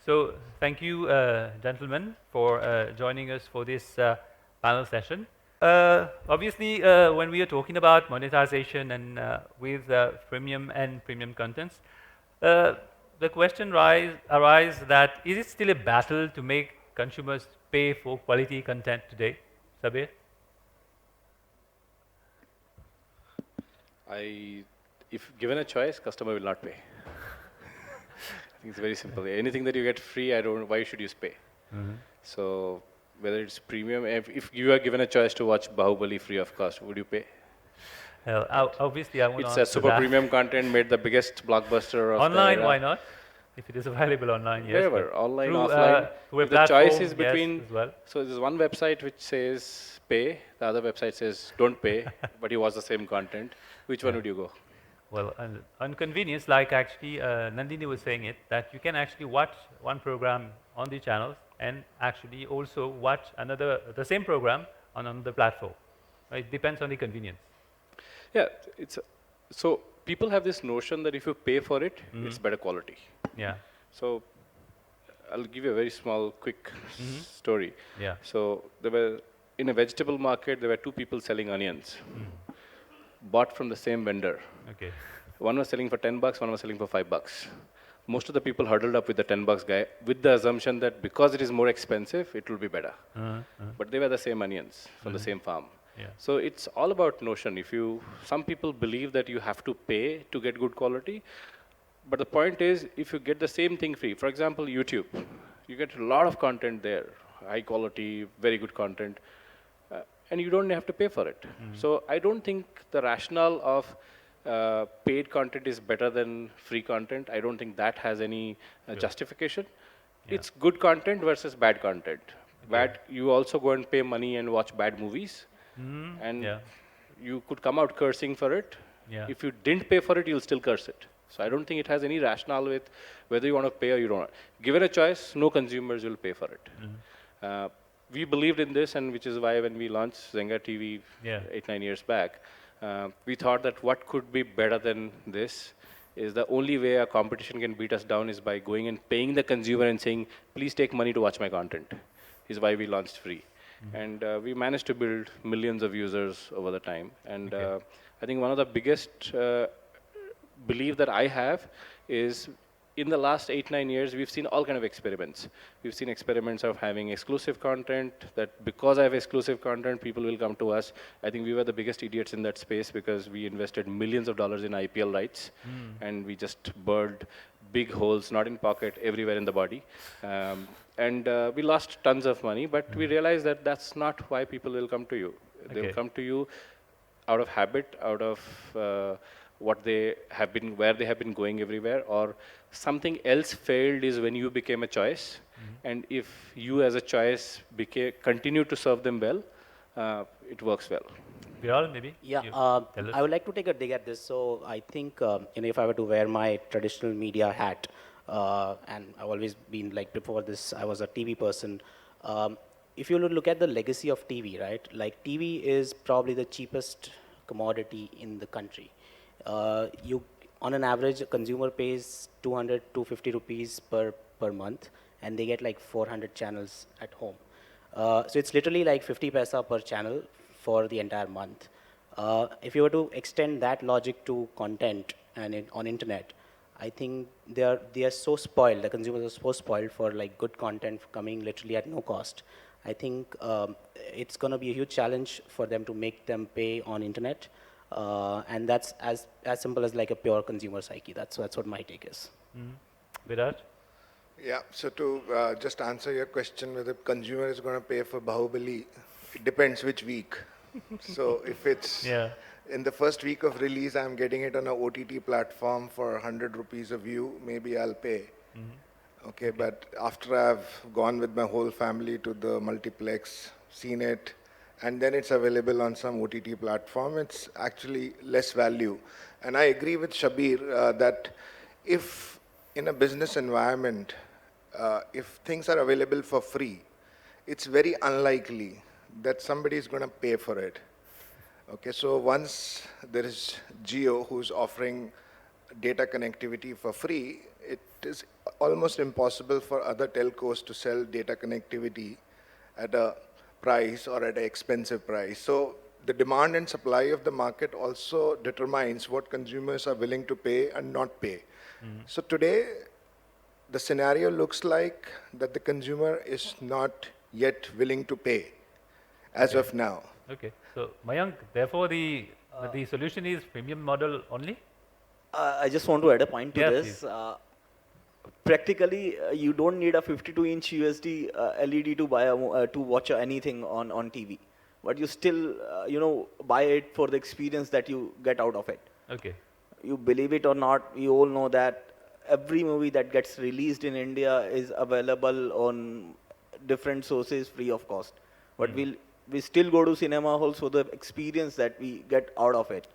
So thank you, gentlemen, for joining us for this panel session. Obviously, when we are talking about monetization and with freemium and premium contents, uh, the question arises that is it still a battle to make consumers pay for quality content today? Shabir? If given a choice, customer will not pay. I think it's very simple. Anything that you get free, why should you pay? So whether it's premium, if you are given a choice to watch Bahubali free of cost, would you pay? Right. Obviously, I won't It's a answer super that. premium content, made the biggest blockbuster of the Online, era. why not? If it is available online, yes, but Wherever, online, through offline. through a If the choice platform, is yes, between, as well. so there's one website which says pay, the other website says don't pay, but you watch the same content. Which one Yeah. would you go? Well, on convenience, like actually Nandini was saying it, that you can actually watch one program on the channels and actually also watch the same program on another platform. It depends on the convenience. Yeah, so people have this notion that if you pay for it, it's better quality. Yeah. So I'll give you a very small, quick story. Yeah. So in a vegetable market, there were two people selling onions, bought from the same vendor. Okay. One was selling for $10, one was selling for $5. Most of the people huddled up with the $10 guy with the assumption that because it is more expensive, it will be better. But they were the same onions from the same farm. Yeah. So it's all about notion. Some people believe that you have to pay to get good quality, but the point is, if you get the same thing free, for example, YouTube, you get a lot of content there, high quality, very good content, and you don't have to pay for it. So I don't think the rationale of paid content is better than free content. I don't think that has any justification. Yeah. It's good content versus bad content. Okay. You also go and pay money and watch bad movies, and Yeah. you could come out cursing for it. Yeah. If you didn't pay for it, you'll still curse it. So I don't think it has any rationale with whether you want to pay or you don't. Given a choice, no consumers will pay for it. We believed in this, and which is why when we launched Zenga TV Yeah. 8-9 years back, we thought that what could be better than this is the only way a competition can beat us down is by going and paying the consumer and saying, please take money to watch my content, is why we launched free. And we managed to build millions of users over the time. And I think one of the biggest belief that I have is in the last 8-9 years, we've seen all kind of experiments. We've seen experiments of having exclusive content, that because I have exclusive content, people will come to us. I think we were the biggest idiots in that space because we invested millions of dollars in IPL rights, and we just burned big holes, not in pocket, everywhere in the body. And we lost tons of money, but we realized that that's not why people will come to you. They'll Okay. come to you out of habit, out of where they have been going everywhere, or something else failed is when you became a choice. And if you as a choice continue to serve them well, it works well. Viral, maybe? Yeah, You tell us. I would like to take a dig at this. So I think, if I were to wear my traditional media hat, and I've always been like before this, I was a TV person. If you look at the legacy of TV, right? Like TV is probably the cheapest commodity in the country. On an average, a consumer pays 200, 250 rupees per month, and they get like 400 channels at home. So it's literally like 50 paisa per channel for the entire month. If you were to extend that logic to content and on internet, I think they are so spoiled. The consumers are so spoiled for like good content coming literally at no cost. I think it's going to be a huge challenge for them to make them pay on internet, and that's as simple as like a pure consumer psyche. That's what my take is. Viraj? Yeah, so to just answer your question whether consumer is going to pay for Bahubali, it depends which week. So if it's Yeah. in the first week of release, I'm getting it on a OTT platform for 100 rupees a view, maybe I'll pay. Okay, but after I've gone with my whole family to the multiplex, seen it, and then it's available on some OTT platform, it's actually less value. And I agree with Shabir that if in a business environment, if things are available for free, it's very unlikely that somebody is going to pay for it. Okay, so once there is Jio who's offering data connectivity for free, it is almost impossible for other telcos to sell data connectivity at a price or at an expensive price. So the demand and supply of the market also determines what consumers are willing to pay and not pay. So today, the scenario looks like that the consumer is not yet willing to pay as of now. Okay. So Mayank, therefore the solution is premium model only? I just want to add a point to Yeah, this. please. Practically, you don't need a 52-inch USD LED to buy to watch anything on TV, but you still buy it for the experience that you get out of it. Okay. You believe it or not, we all know that every movie that gets released in India is available on different sources free of cost. But we still go to cinema halls for the experience that we get out of it.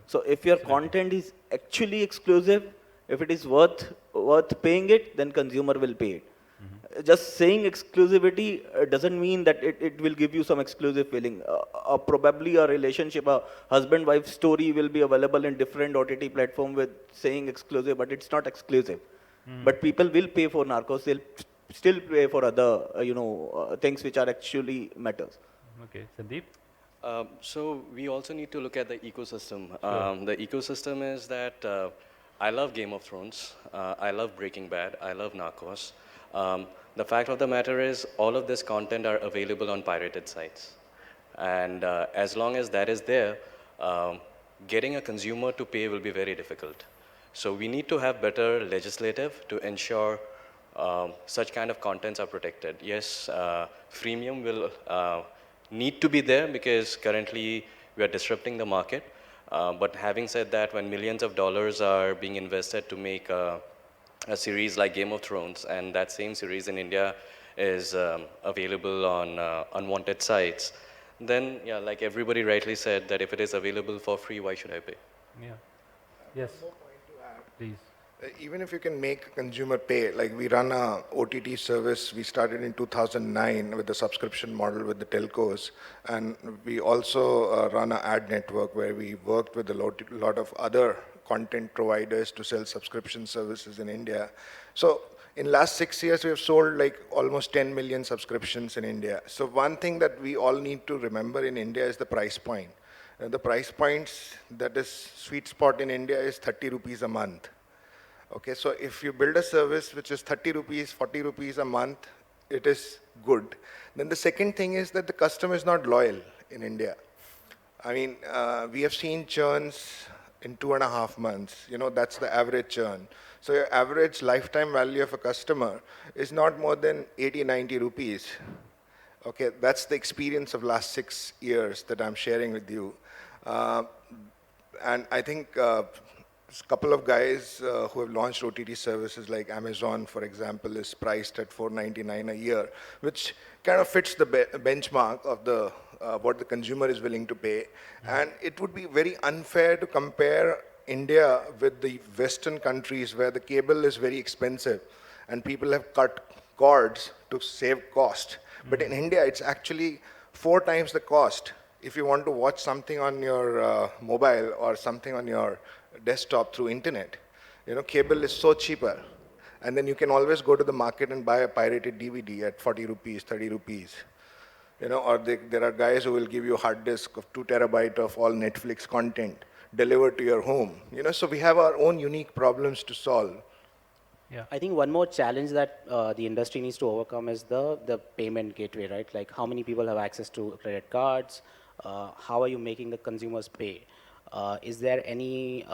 So if your content is actually exclusive, if it is worth paying it, then consumer will pay it. Just saying exclusivity doesn't mean that it will give you some exclusive feeling. Probably a relationship, a husband-wife story will be available in different OTT platform with saying exclusive, but it's not exclusive. But people will pay for Narcos. They'll still pay for other, things which are actually matters. Okay. Sandeep? So we also need to look at the ecosystem. Sure. The ecosystem is that I love Game of Thrones, I love Breaking Bad, I love Narcos. The fact of the matter is all of this content are available on pirated sites. And as long as that is there, getting a consumer to pay will be very difficult. So we need to have better legislative to ensure such kind of contents are protected. Yes, freemium will need to be there because currently we are disrupting the market. But having said that, when millions of dollars are being invested to make a series like Game of Thrones, and that same series in India is available on unwanted sites, then yeah, like everybody rightly said, that if it is available for free, why should I pay? Yeah. Yes. Please. Even if you can make a consumer pay, like we run a OTT service, we started in 2009 with the subscription model with the telcos, and we also run an ad network where we worked with a lot of other content providers to sell subscription services in India. So in last 6 years, we have sold like almost 10 million subscriptions in India. So one thing that we all need to remember in India is the price point. The price points that is sweet spot in India is 30 rupees a month. Okay, so if you build a service which is 30 rupees, 40 rupees a month, it is good. Then the second thing is that the customer is not loyal in India. I mean, we have seen churns in 2.5 months. That's the average churn. So your average lifetime value of a customer is not more than 80, 90 rupees. Okay, that's the experience of last 6 years that I'm sharing with you. And I think a couple of guys who have launched OTT services like Amazon, for example, is priced at $4.99 a year, which kind of fits the benchmark of the what the consumer is willing to pay. And it would be very unfair to compare India with the Western countries where the cable is very expensive and people have cut cords to save cost. But in India, it's actually 4 times the cost if you want to watch something on your mobile or something on your desktop through internet. Cable is so cheaper. And then you can always go to the market and buy a pirated DVD at 40 rupees, 30 rupees. Or there are guys who will give you a hard disk of 2 terabyte of all Netflix content delivered to your home. So we have our own unique problems to solve. Yeah. I think one more challenge that the industry needs to overcome is the payment gateway, right? Like how many people have access to credit cards? How are you making the consumers pay? Is there any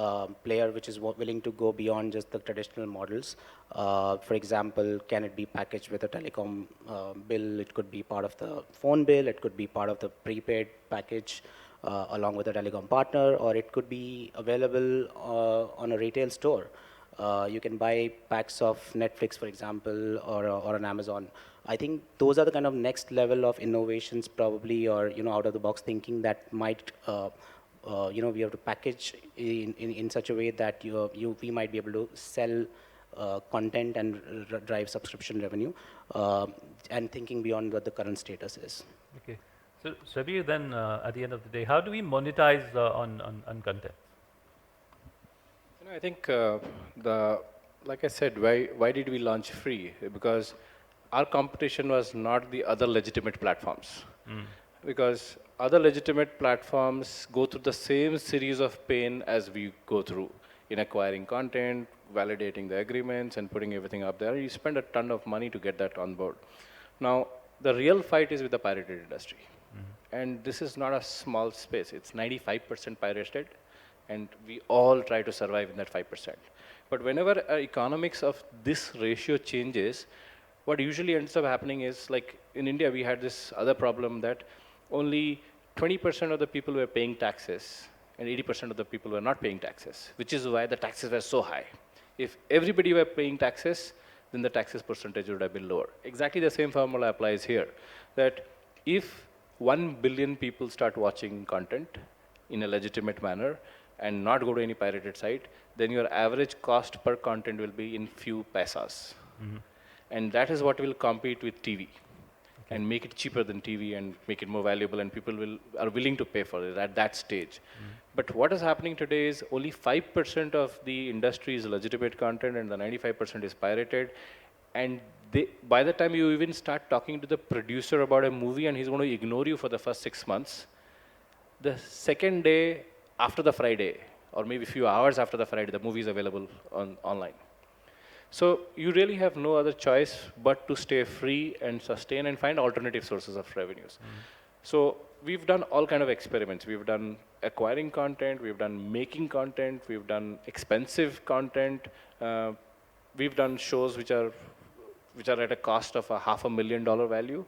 player which is willing to go beyond just the traditional models? For example, can it be packaged with a telecom bill? It could be part of the phone bill. It could be part of the prepaid package along with a telecom partner, or it could be available on a retail store. You can buy packs of Netflix, for example, or on Amazon. I think those are the kind of next level of innovations probably, or out of the box thinking that might we have to package in such a way that we might be able to sell content and drive subscription revenue, and thinking beyond what the current status is. Okay. So Shabir, then at the end of the day, how do we monetize on content? I think the like I said, why did we launch free? Because our competition was not the other legitimate platforms. Because other legitimate platforms go through the same series of pain as we go through in acquiring content, validating the agreements, and putting everything up there. You spend a ton of money to get that on board. Now, the real fight is with the pirated industry. And this is not a small space. It's 95% pirated, and we all try to survive in that 5%. But whenever economics of this ratio changes, what usually ends up happening is, like in India, we had this other problem that only 20% of the people were paying taxes and 80% of the people were not paying taxes, which is why the taxes were so high. If everybody were paying taxes, then the taxes percentage would have been lower. Exactly the same formula applies here, that if 1 billion people start watching content in a legitimate manner and not go to any pirated site, then your average cost per content will be in few paisas. And that is what will compete with TV and make it cheaper than TV and make it more valuable, and people are willing to pay for it at that stage. But what is happening today is only 5% of the industry is legitimate content and the 95% is pirated. And by the time you even start talking to the producer about a movie and he's going to ignore you for the first 6 months, the second day after the Friday, or maybe a few hours after the Friday, the movie is available online. So you really have no other choice but to stay free and sustain and find alternative sources of revenues. So we've done all kind of experiments. We've done acquiring content, we've done making content, we've done expensive content, we've done shows which are at a cost of $500,000 value.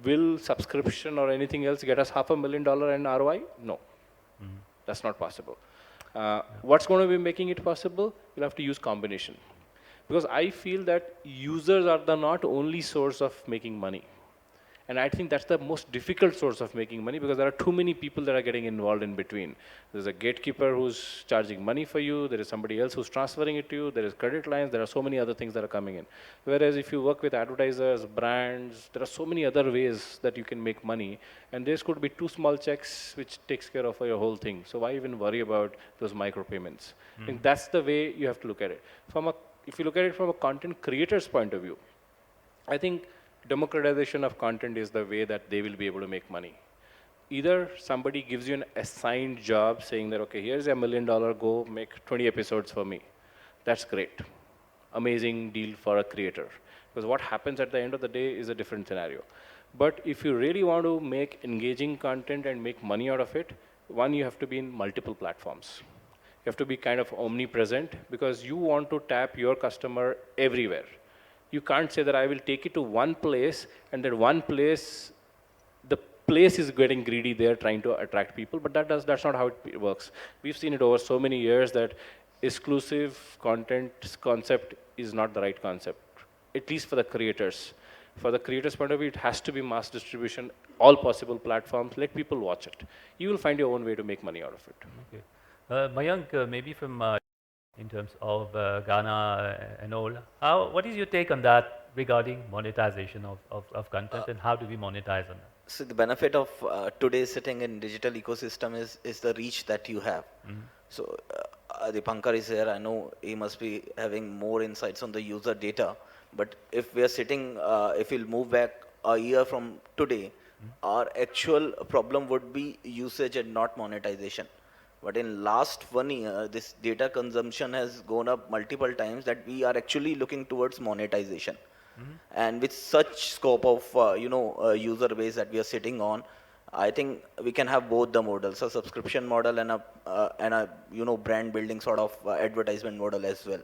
Will subscription or anything else get us $500,000 in ROI? No, that's not possible. What's going to be making it possible? You'll have to use combination. Because I feel that users are the not only source of making money. And I think that's the most difficult source of making money, because there are too many people that are getting involved in between. There's a gatekeeper who's charging money for you. There is somebody else who's transferring it to you. There is credit lines. There are so many other things that are coming in. Whereas if you work with advertisers, brands, there are so many other ways that you can make money. And this could be 2 small checks which takes care of your whole thing. So why even worry about those micropayments? I think that's the way you have to look at it. If you look at it from a content creator's point of view, I think democratization of content is the way that they will be able to make money. Either somebody gives you an assigned job saying that, okay, here's $1 million, go make 20 episodes for me. That's great. Amazing deal for a creator. Because what happens at the end of the day is a different scenario. But if you really want to make engaging content and make money out of it, one, you have to be in multiple platforms. You have to be kind of omnipresent, because you want to tap your customer everywhere. You can't say that I will take it to one place, and that one place, the place is getting greedy there trying to attract people, but that's not how it works. We've seen it over so many years that exclusive content concept is not the right concept, at least for the creators. For the creators' point of view, it has to be mass distribution, all possible platforms, let people watch it. You will find your own way to make money out of it. Okay. Mayank, maybe from in terms of Gaana and all, what is your take on that regarding monetization of content, and how do we monetize on that? So the benefit of today sitting in digital ecosystem is the reach that you have. So Dipankar is here. I know he must be having more insights on the user data. But if we are sitting, if we'll move back a year from today, our actual problem would be usage and not monetization. But in last 1 year, this data consumption has gone up multiple times that we are actually looking towards monetization. And with such scope of user base that we are sitting on, I think we can have both the models, a subscription model and a brand building sort of advertisement model as well.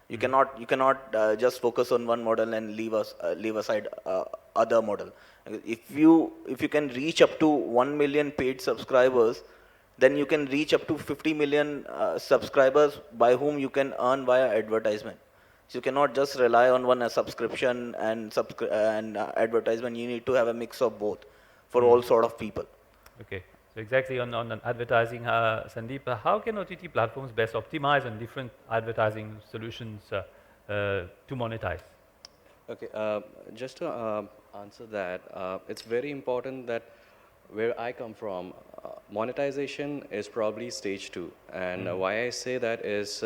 You cannot just focus on one model and leave aside other model. If you can reach up to 1 million paid subscribers, then you can reach up to 50 million subscribers by whom you can earn via advertisement. So you cannot just rely on one subscription and advertisement. You need to have a mix of both for all sort of people. Okay. So exactly on advertising, Sandeep, how can OTT platforms best optimize on different advertising solutions to monetize? Okay, just to answer that, it's very important that where I come from, monetization is probably stage 2. And why I say that is,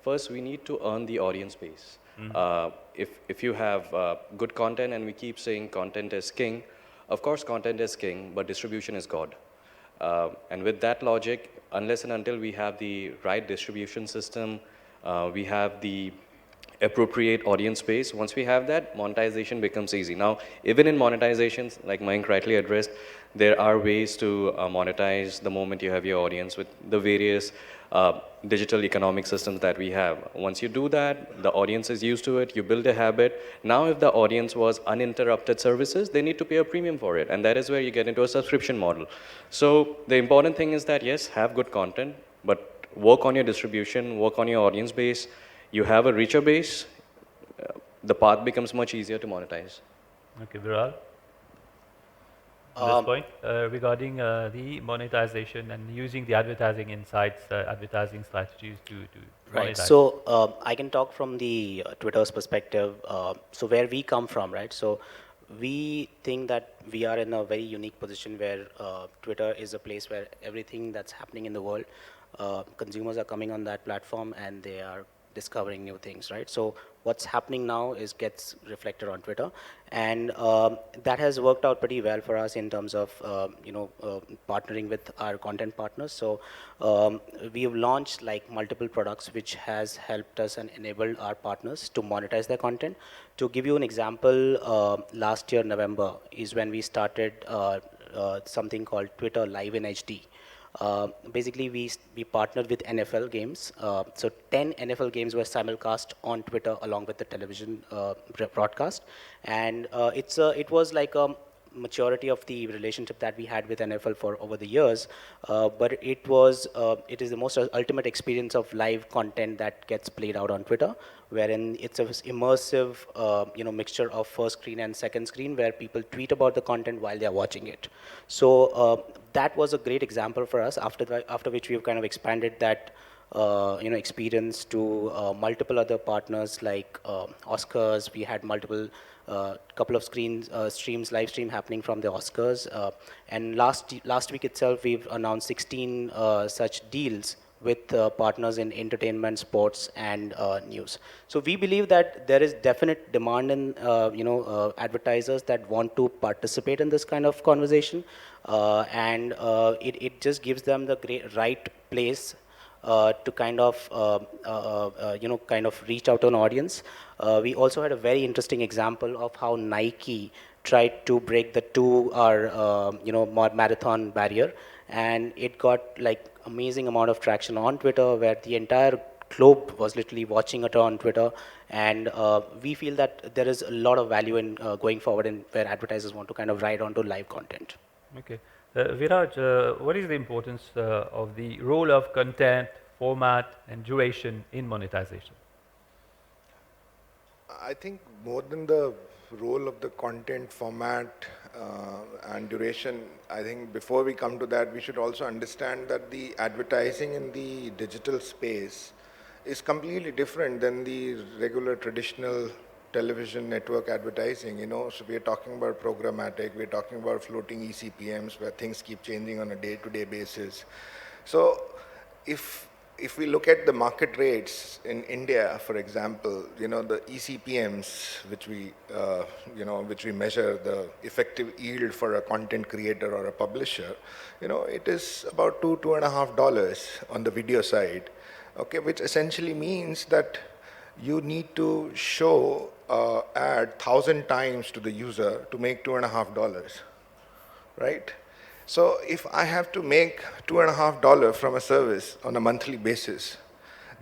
first we need to earn the audience base. If you have good content, and we keep saying content is king, of course content is king, but distribution is God. And with that logic, unless and until we have the right distribution system, we have the appropriate audience base, once we have that, monetization becomes easy. Now, even in monetizations, like Mayank rightly addressed, there are ways to monetize the moment you have your audience with the various digital economic systems that we have. Once you do that, the audience is used to it, you build a habit. Now, if the audience was uninterrupted services, they need to pay a premium for it. And that is where you get into a subscription model. So the important thing is that, yes, have good content, but work on your distribution, work on your audience base. You have a richer base, the path becomes much easier to monetize. Okay, Viraj. This point regarding the monetization and using the advertising insights, advertising strategies to Right. monetize. So I can talk from the Twitter's perspective. So where we come from, right? So we think that we are in a very unique position where Twitter is a place where everything that's happening in the world, consumers are coming on that platform and they are discovering new things, right? So what's happening now is gets reflected on Twitter, and that has worked out pretty well for us in terms of partnering with our content partners. So we have launched like multiple products which has helped us and enabled our partners to monetize their content. To give you an example, last year November is when we started something called Twitter Live in HD. Basically, we partnered with NFL games. So 10 NFL games were simulcast on Twitter along with the television broadcast. And it was like a maturity of the relationship that we had with NFL for over the years. But it is the most ultimate experience of live content that gets played out on Twitter, wherein it's an immersive mixture of first screen and second screen where people tweet about the content while they're watching it. So that was a great example for us, after which we've kind of expanded that experience to multiple other partners like Oscars. We had multiple couple of live stream happening from the Oscars. And last week itself, we've announced 16 such deals with partners in entertainment, sports, and news. So we believe that there is definite demand in advertisers that want to participate in this kind of conversation, and it just gives them the right place to kind of reach out to an audience. We also had a very interesting example of how Nike tried to break the 2-hour marathon barrier, and it got like amazing amount of traction on Twitter, where the entire globe was literally watching it on Twitter. And we feel that there is a lot of value in going forward, and where advertisers want to kind of ride onto live content. Okay. Viraj, what is the importance of the role of content, format, and duration in monetization? I think more than the role of the content, format, and duration, I think before we come to that, we should also understand that the advertising in the digital space is completely different than the regular traditional television network advertising. So we're talking about programmatic, we're talking about floating eCPMs where things keep changing on a day-to-day basis. So if we look at the market rates in India, for example, the eCPMs, which we measure the effective yield for a content creator or a publisher, it is about $2.5 on the video side, okay, which essentially means that you need to show ad 1,000 times to the user to make $2.5, right? So if I have to make $2.5 from a service on a monthly basis,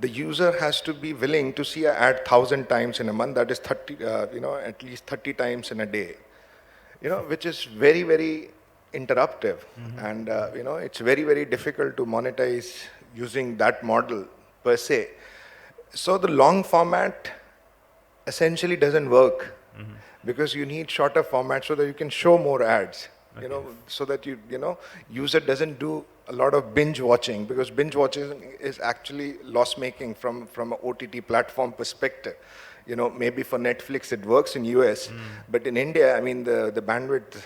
the user has to be willing to see an ad 1,000 times in a month. That is 30, at least 30 times in a day, which is very, very interruptive. And, it's very, very difficult to monetize using that model per se. So the long format essentially doesn't work because you need shorter format so that you can show more ads. Okay. So that user doesn't do a lot of binge watching, because binge watching is actually loss making from an OTT platform perspective. Maybe for Netflix it works in US, but in India, I mean, the bandwidth,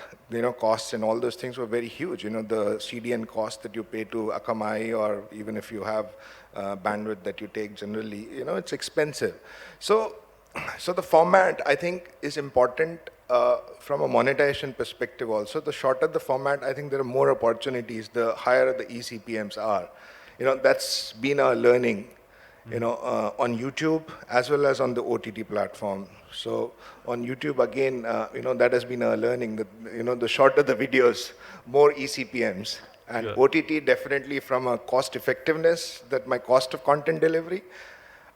costs and all those things were very huge. The CDN cost that you pay to Akamai, or even if you have bandwidth that you take generally, it's expensive. So the format, I think, is important from a monetization perspective also. The shorter the format, I think there are more opportunities, the higher the eCPMs are. That's been our learning, on YouTube as well as on the OTT platform. So on YouTube, again, that has been our learning that, the shorter the videos, more eCPMs. And Sure. OTT definitely from a cost effectiveness, that my cost of content delivery,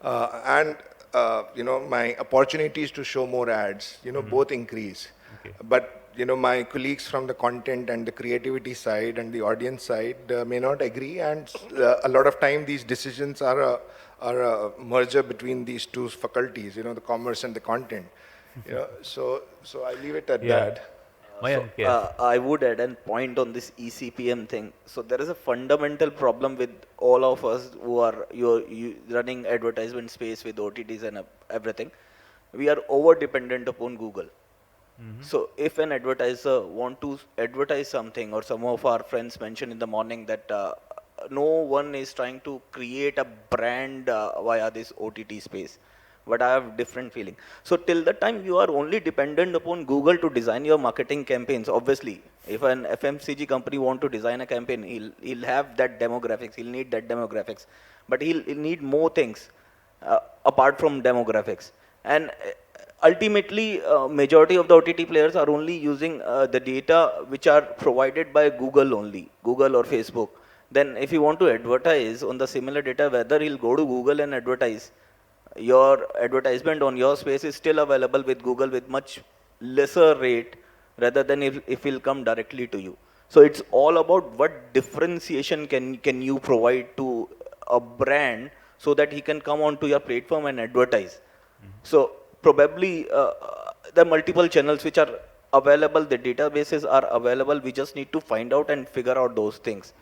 and my opportunities to show more ads, both increase. Okay. But my colleagues from the content and the creativity side and the audience side may not agree, and a lot of time these decisions are a merger between these two faculties, the commerce and the content. So I leave it at Yeah. that. Mayank, yes. I would add a point on this eCPM thing. So there is a fundamental problem with all of us who are you running advertisement space with OTTs and everything. We are over dependent upon Google. So if an advertiser want to advertise something, or some of our friends mentioned in the morning that no one is trying to create a brand via this OTT space, but I have different feeling. So till the time you are only dependent upon Google to design your marketing campaigns, obviously, if an FMCG company want to design a campaign, he'll have that demographics, he'll need that demographics, but he'll need more things apart from demographics. And ultimately, majority of the OTT players are only using the data which are provided by Google only, Google or Facebook. Then if you want to advertise on the similar data, whether he'll go to Google and advertise, your advertisement on your space is still available with Google with much lesser rate rather than if he'll come directly to you. So it's all about what differentiation can you provide to a brand so that he can come onto your platform and advertise. So probably the multiple channels which are available, the databases are available. We just need to find out and figure out those things.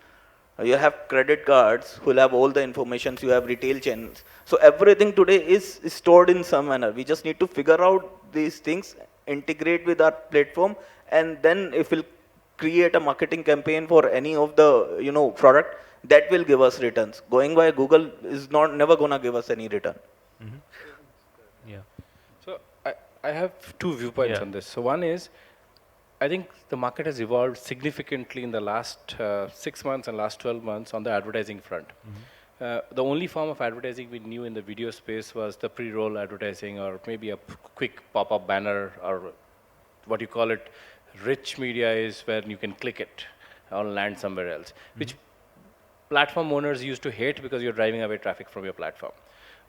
You have credit cards who will have all the information. You have retail channels. So everything today is stored in some manner. We just need to figure out these things, integrate with our platform, and then if we'll create a marketing campaign for any of the product, that will give us returns. Going by Google is never gonna give us any return. Yeah. So I have two viewpoints Yeah. on this. So one is, I think the market has evolved significantly in the last 6 months and last 12 months on the advertising front. The only form of advertising we knew in the video space was the pre-roll advertising, or maybe a quick pop-up banner, or what you call it, rich media is where you can click it or land somewhere else, which platform owners used to hate because you're driving away traffic from your platform.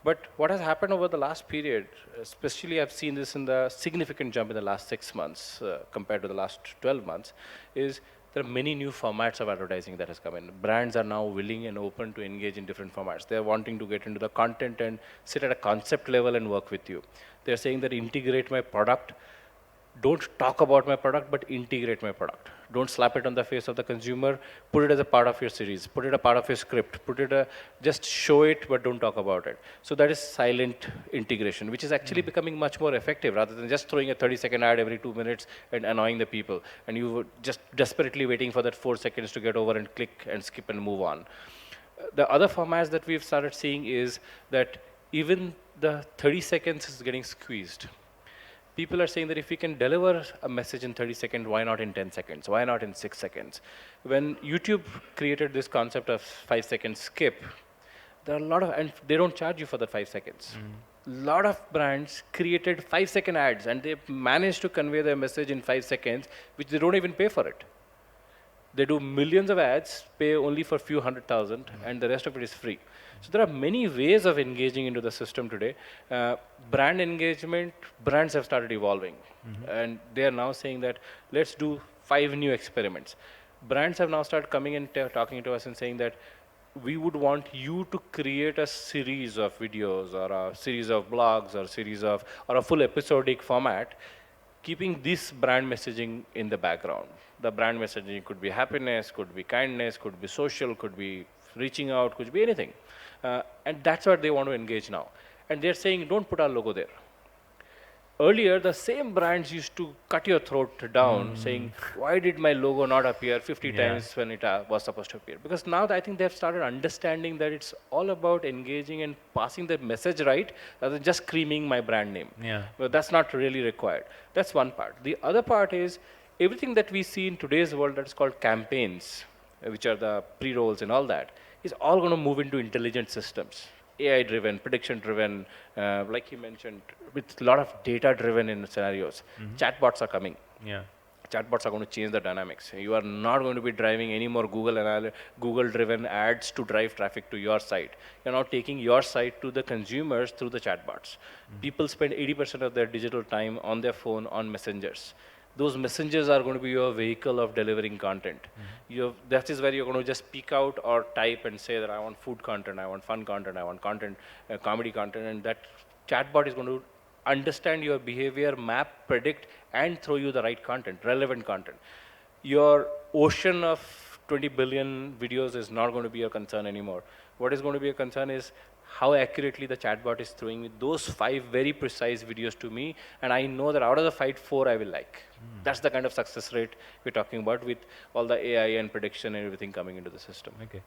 But what has happened over the last period, especially I've seen this in the significant jump in the last 6 months compared to the last 12 months, is there are many new formats of advertising that has come in. Brands are now willing and open to engage in different formats. They're wanting to get into the content and sit at a concept level and work with you. They're saying that integrate my product. Don't talk about my product, but integrate my product. Don't slap it on the face of the consumer. Put it as a part of your series. Put it a part of your script. Just show it, but don't talk about it. So that is silent integration, which is actually becoming much more effective rather than just throwing a 30-second ad every 2 minutes and annoying the people. And you were just desperately waiting for that 4 seconds to get over and click and skip and move on. The other formats that we've started seeing is that even the 30 seconds is getting squeezed. People are saying that if we can deliver a message in 30 seconds, why not in 10 seconds? Why not in 6 seconds? When YouTube created this concept of 5-second skip, there are a lot of, and they don't charge you for the 5 seconds. A lot of brands created 5-second ads, and they managed to convey their message in 5 seconds, which they don't even pay for it. They do millions of ads, pay only for a few 100,000, and the rest of it is free. So there are many ways of engaging into the system today. Brand engagement, brands have started evolving. And they are now saying that, let's do 5 new experiments. Brands have now started coming and talking to us and saying that, we would want you to create a series of videos, or a series of blogs, or a full episodic format, keeping this brand messaging in the background. The brand messaging could be happiness, could be kindness, could be social, could be reaching out, could be anything. And that's what they want to engage now. And they're saying, don't put our logo there. Earlier, the same brands used to cut your throat down, saying, "Why did my logo not appear 50 Yeah. times when it was supposed to appear?" Because now I think they've started understanding that it's all about engaging and passing the message right, rather than just screaming my brand name. Yeah. But that's not really required. That's one part. The other part is everything that we see in today's world that's called campaigns, which are the pre-rolls and all that, is all going to move into intelligent systems. AI-driven, prediction-driven, like he mentioned, with a lot of data-driven in scenarios. Chatbots are coming. Yeah. Chatbots are going to change the dynamics. You are not going to be driving any more Google-driven ads to drive traffic to your site. You're now taking your site to the consumers through the chatbots. People spend 80% of their digital time on their phone on messengers. Those messengers are going to be your vehicle of delivering content. That is where you're going to just speak out or type and say that I want food content, I want fun content, I want content, comedy content, and that chatbot is going to understand your behavior, map, predict, and throw you the right content, relevant content. Your ocean of 20 billion videos is not going to be a concern anymore. What is going to be a concern is how accurately the chatbot is throwing me those 5 very precise videos to me, and I know that out of the 5, 4 I will like. That's the kind of success rate we're talking about with all the AI and prediction and everything coming into the system. Okay.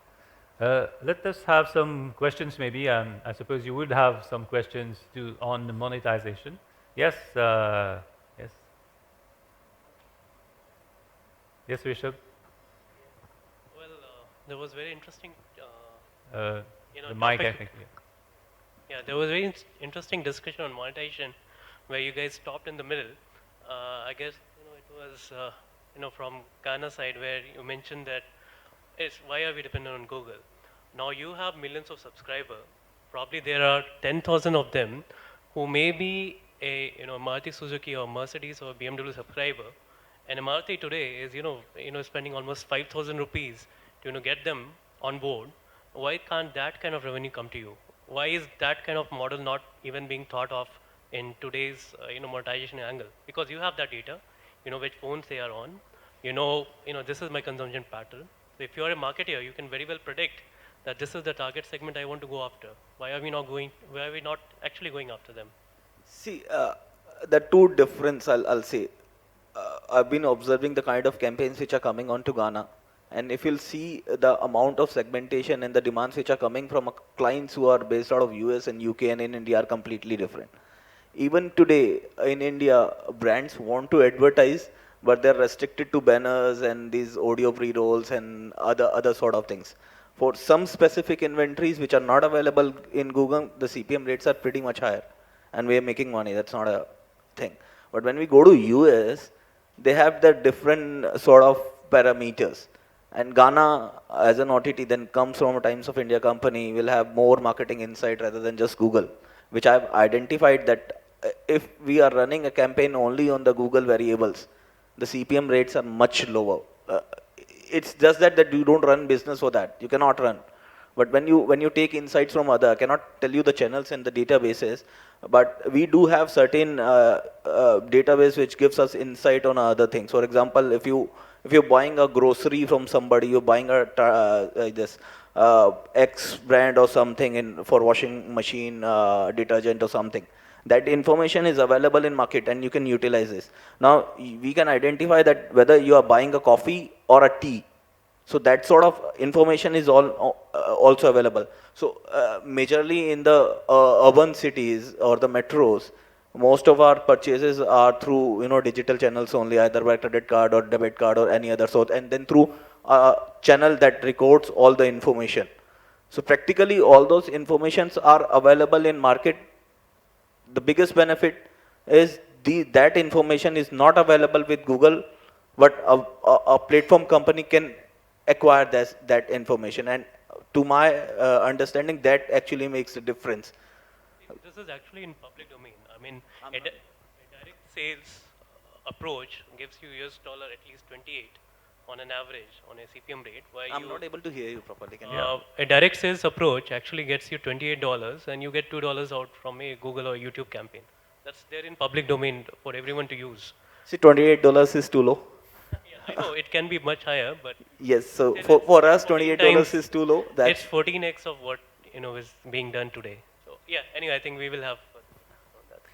Let us have some questions maybe. I suppose you would have some questions on the monetization. Yes, yes. Yes, Rishabh. Well, there was very interesting, The mic, I topic. think. Yeah, there was very interesting discussion on monetization, where you guys stopped in the middle. I guess it was from Gaana side where you mentioned that it's why are we dependent on Google? Now you have millions of subscribers. Probably there are 10,000 of them who may be a Maruti Suzuki or Mercedes or BMW subscriber, and a Maruti today is spending almost 5,000 rupees to get them on board. Why can't that kind of revenue come to you? Why is that kind of model not even being thought of in today's monetization angle? Because you have that data, you know which phones they are on, this is my consumption pattern. So if you are a marketer, you can very well predict that this is the target segment I want to go after. Why are we not actually going after them? See, the two difference I'll say. I've been observing the kind of campaigns which are coming onto Ghana, and if you'll see the amount of segmentation and the demands which are coming from clients who are based out of US and UK and in India are completely different. Even today in India, brands want to advertise, but they're restricted to banners and these audio pre-rolls and other sort of things. For some specific inventories which are not available in Google, the CPM rates are pretty much higher, and we are making money. That's not a thing. But when we go to US, they have the different sort of parameters. And Ghana, as an OTT, then comes from a Times of India company, will have more marketing insight rather than just Google, which I've identified that if we are running a campaign only on the Google variables, the CPM rates are much lower. It's just that you don't run business for that. You cannot run. But when you take insights from other, I cannot tell you the channels and the databases, but we do have certain database which gives us insight on other things. For example, if you're buying a grocery from somebody, you're buying this X brand or something for washing machine detergent or something. That information is available in market and you can utilize this. Now we can identify that whether you are buying a coffee or a tea. So that sort of information is also available. So majorly in the urban cities or the metros, most of our purchases are through digital channels only, either by credit card or debit card or any other sort, and then through a channel that records all the information. So practically all those informations are available in market. The biggest benefit is that information is not available with Google, but a platform company can acquire that information, and to my understanding, that actually makes a difference. This is actually in public domain. I mean, a direct sales approach gives you US dollar at least 28 on an average on a CPM rate. I'm not able to hear you properly. Can you? A direct sales approach actually gets you $28, and you get $2 out from a Google or YouTube campaign. That's there in public domain for everyone to use. See, $28 is too low. I know it can be much higher, but yes. So for us, $28 is too low. It's 14x of what is being done today. So yeah. Anyway, I think we will have.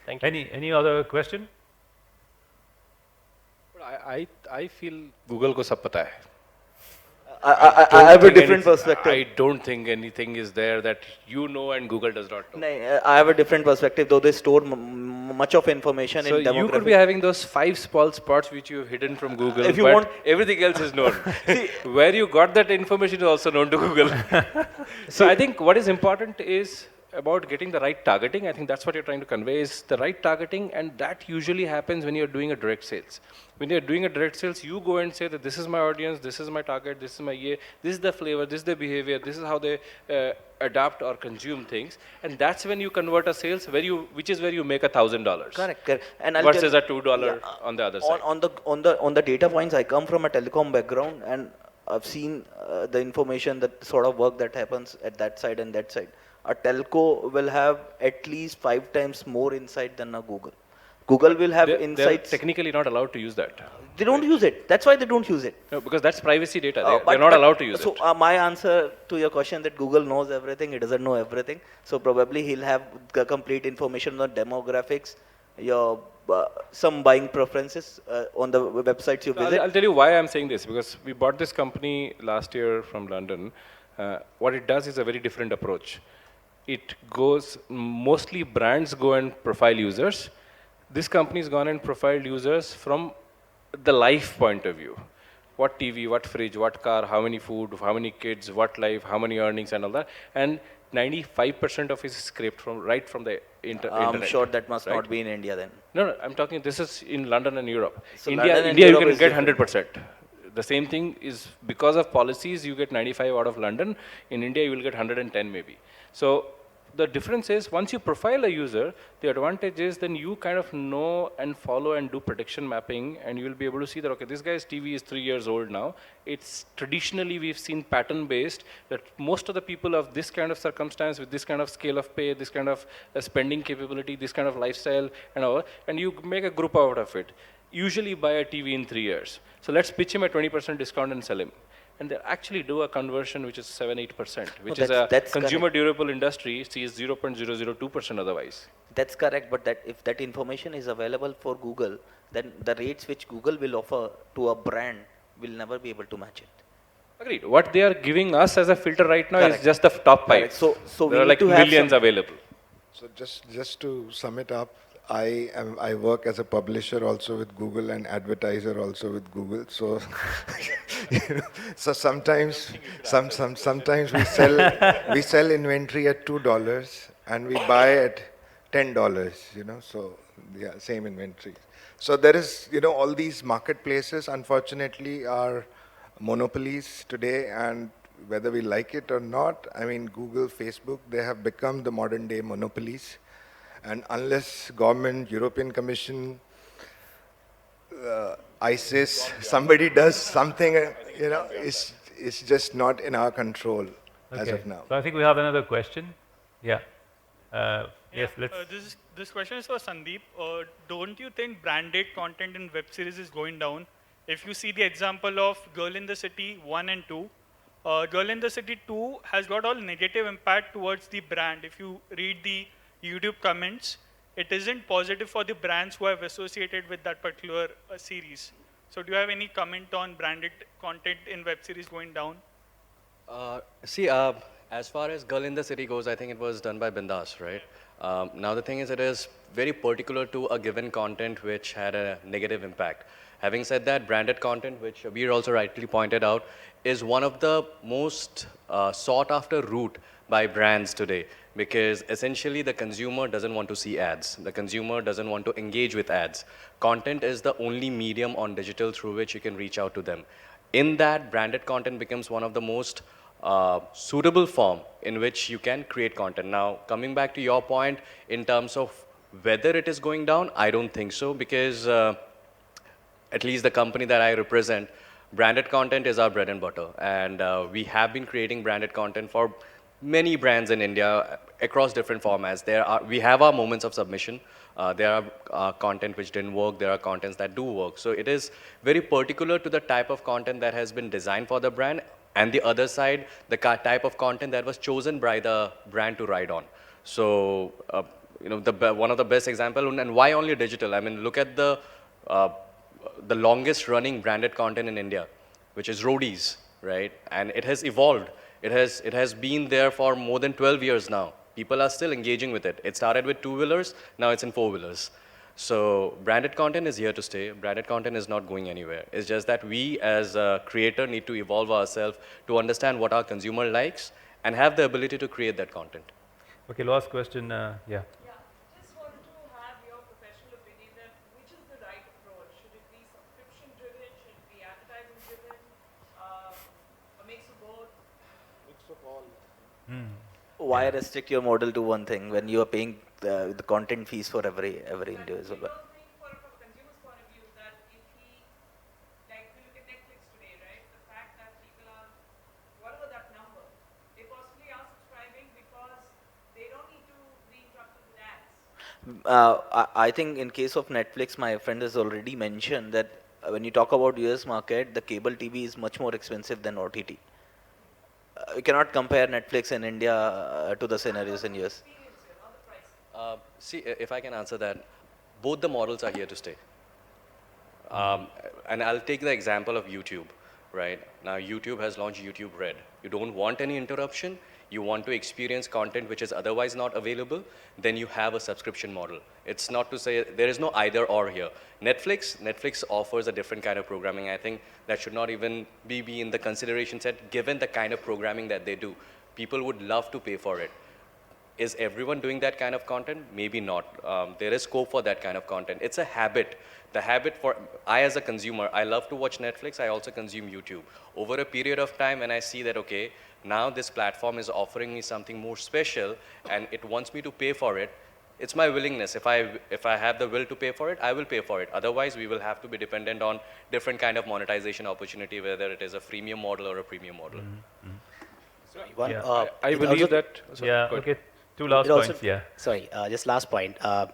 Thank you. Any other question? I feel Google को सब पता है. I have a different perspective. I don't think anything is there that you know and Google does not know. I have a different perspective, though they store much of information So in demographics. you could be having those 5 small spots which you've hidden from Google, If you but want- everything else is known. Where you got that information is also known to Google. So I think what is important is about getting the right targeting. I think that's what you're trying to convey is the right targeting, and that usually happens when you're doing a direct sales. When you're doing a direct sales, you go and say that this is my audience, this is my target, this is my this is the flavor, this is the behavior, this is how they adapt or consume things, and that's when you convert a sales which is where you make $1,000. Correct. And I'll Versus tell- a $2 on the other side. On the data points, I come from a telecom background, and I've seen the information, that sort of work that happens at that side and that side. A telco will have at least 5 times more insight than a Google. Google will have They're insights. technically not allowed to use that. They don't use it. That's why they don't use it. No, because that's privacy data. But- They're not but- allowed to use so, it. my answer to your question that Google knows everything, he doesn't know everything. So probably he'll have the complete information on demographics, your some buying preferences on the websites you visit. I'll tell you why I'm saying this, because we bought this company last year from London. What it does is a very different approach. It goes, mostly brands go and profile users. This company's gone and profiled users from the life point of view. What TV, what fridge, what car, how many food, how many kids, what life, how many earnings and all that. And 95% of it is scraped right from the internet. I'm sure that must right? not be in India then. No, I'm talking, this is in London and Europe. So India, London and you Europe can is get different. 100%. The same thing is because of policies, you get 95 out of London. In India, you will get 110 maybe. So the difference is once you profile a user, the advantage is then you kind of know and follow and do prediction mapping, and you will be able to see that, okay, this guy's TV is 3 years old now. It's traditionally, we've seen pattern based that most of the people of this kind of circumstance with this kind of scale of pay, this kind of spending capability, this kind of lifestyle and all, and you make a group out of it. Usually buy a TV in 3 years. So let's pitch him a 20% discount and sell him. And they actually do a conversion which is 7-8%, which is a that's consumer correct. durable industry sees 0.002% otherwise. That's correct, but that if that information is available for Google, then the rates which Google will offer to a brand will never be able to match it. Agreed. What they are giving us as a filter right now Correct. is just the top 5. Correct. So we there are need like to have millions some- available. So just to sum it up, I work as a publisher also with Google and advertiser also with Google. So so sometimes sometimes we sell inventory at $2 and we buy at $10. So yeah, same inventory. So there is all these marketplaces unfortunately are monopolies today, and whether we like it or not, I mean Google, Facebook, they have become the modern day monopolies. And unless government, European Commission, ISIS, somebody does something, it's just not in our control as of now. So I think we have another question. Yeah. Yes, let's. This question is for Sandeep. Don't you think branded content in web series is going down? If you see the example of Girl in the City 1 and 2, Girl in the City 2 has got all negative impact towards the brand. If you read the YouTube comments, it isn't positive for the brands who have associated with that particular series. So do you have any comment on branded content in web series going down? As far as Girl in the City goes, I think it was done by Bindas, right? Now the thing is, it is very particular to a given content which had a negative impact. Having said that, branded content, which Shabir also rightly pointed out, is one of the most sought after route by brands today, because essentially the consumer doesn't want to see ads. The consumer doesn't want to engage with ads. Content is the only medium on digital through which you can reach out to them. In that, branded content becomes one of the most suitable form in which you can create content. Now, coming back to your point in terms of whether it is going down, I don't think so, because at least the company that I represent, branded content is our bread and butter. And we have been creating branded content for many brands in India across different formats. We have our moments of submission. There are content which didn't work. There are contents that do work. So it is very particular to the type of content that has been designed for the brand, and the other side, the type of content that was chosen by the brand to ride on. So, one of the best example, and why only digital? I mean, look at uh, the longest running branded content in India, which is roadies, right? And it has evolved. It has been there for more than 12 years now. People are still engaging with it. It started with two-wheelers, now it's in four-wheelers. So branded content is here to stay. Branded content is not going anywhere. It's just that we as a creator need to evolve ourselves to understand what our consumer likes and have the ability to create that content. Okay, last question. Yeah. Yeah, just wanted to have your professional opinion that which is the right approach? Should it be subscription driven? Should it be advertising driven? A mix of both? Why restrict your model to one thing when you are paying the content fees for every individual? You don't think from a consumer's point of view that if he, like we look at Netflix today, right? The fact that people are, whatever that number, they possibly are subscribing because they don't need to be interrupted with ads. I think in case of Netflix, my friend has already mentioned that when you talk about US market, the cable TV is much more expensive than OTT. You cannot compare Netflix in India to the scenarios in US. See, if I can answer that, both the models are here to stay. And I'll take the example of YouTube, right? Now, YouTube has launched YouTube Red. You don't want any interruption, you want to experience content which is otherwise not available, then you have a subscription model. It's not to say, there is no either or here. Netflix offers a different kind of programming. I think that should not even be in the consideration set, given the kind of programming that they do. People would love to pay for it. Is everyone doing that kind of content? Maybe not. There is scope for that kind of content. It's a habit. The habit for, I as a consumer, I love to watch Netflix, I also consume YouTube. Over a period of time when I see that, okay, now this platform is offering me something more special and it wants me to pay for it, it's my willingness. If I have the will to pay for it, I will pay for it. Otherwise, we will have to be dependent on different kind of monetization opportunity, whether it is a freemium model or a premium model. I believe that. Sorry, okay. Two last points, Sorry, just last point. I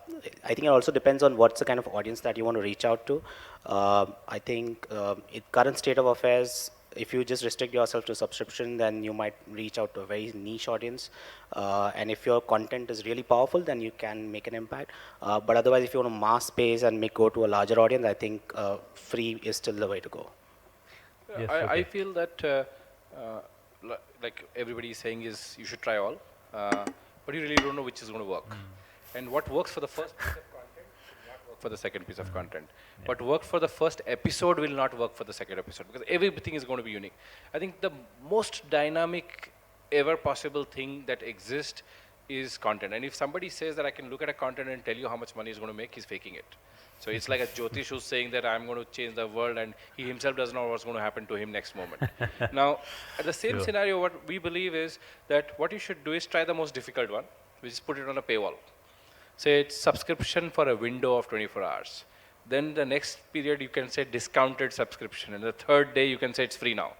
think it also depends on what's the kind of audience that you want to reach out to. I think in current state of affairs, if you just restrict yourself to subscription, then you might reach out to a very niche audience. And if your content is really powerful, then you can make an impact. But otherwise, if you want to mass pace and go to a larger audience, I think free is still the way to go. Yes, I feel that like everybody is saying is you should try all, but you really don't know which is going to work. And what works for the first piece of content will not work for the second piece of content. What worked for the first episode will not work for the second episode, because everything is going to be unique. I think the most dynamic ever possible thing that exists is content. And if somebody says that I can look at a content and tell you how much money he's going to make, he's faking it. So it's like a Jyotish who's saying that I'm going to change the world, and he himself doesn't know what's going to happen to him next moment. Now, at the same scenario, what we believe is that what you should do is try the most difficult one, which is put it on a paywall. Say it's subscription for a window of 24 hours. Then the next period you can say discounted subscription, and the third day you can say it's free now.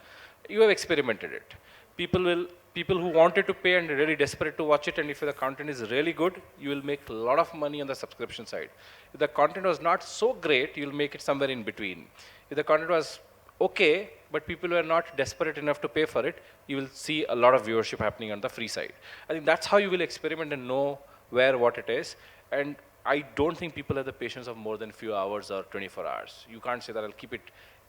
You have experimented it. People who wanted to pay and are really desperate to watch it, and if the content is really good, you will make a lot of money on the subscription side. If the content was not so great, you'll make it somewhere in between. If the content was okay, but people were not desperate enough to pay for it, you will see a lot of viewership happening on the free side. I think that's how you will experiment and know where what it is. And I don't think people have the patience of more than few hours or 24 hours. You can't say that I'll keep it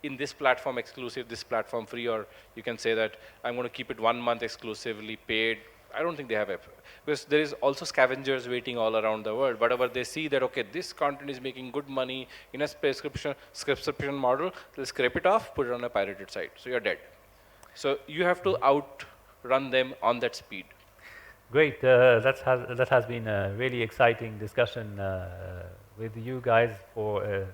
in this platform exclusive, this platform free, or you can say that I'm going to keep it 1 month exclusively paid. I don't think they have it. Because there is also scavengers waiting all around the world. Whatever they see that, okay, this content is making good money in a subscription model, they'll scrape it off, put it on a pirated site. So you're dead. So you have to outrun them on that speed. Great. That has been a really exciting discussion with you guys for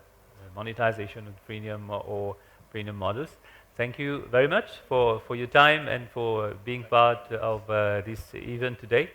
monetization of freemium or premium models. Thank you very much for your time and for being part of this event today.